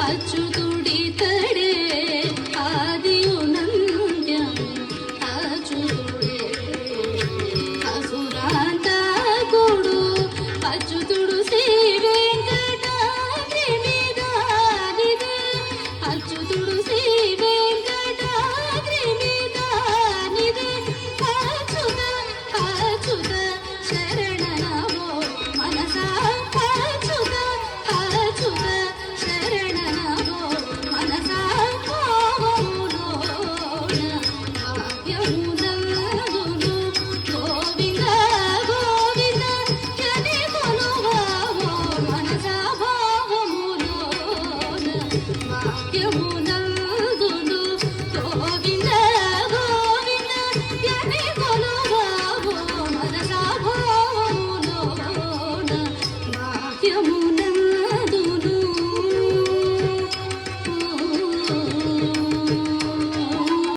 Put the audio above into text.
అచ్యుతుడితడే ఆదియునంత్యం అచ్యుతుడే అసురాంతకుడు అచ్యుతుడు శ్రీ వెంకటాద్రి మీదానిదే అచ్యుతుడు శ్రీ వెంకటాద్రి మీదానిదే అచ్యుత అచ్యుత శరణనమో మనసా అచ్యుత అచ్యుత శరణనమో మనసా భావములోన భాగ్యమునందును గోవింద గోవింద యని కొలువావో మనసా భావములోన భాగ్యము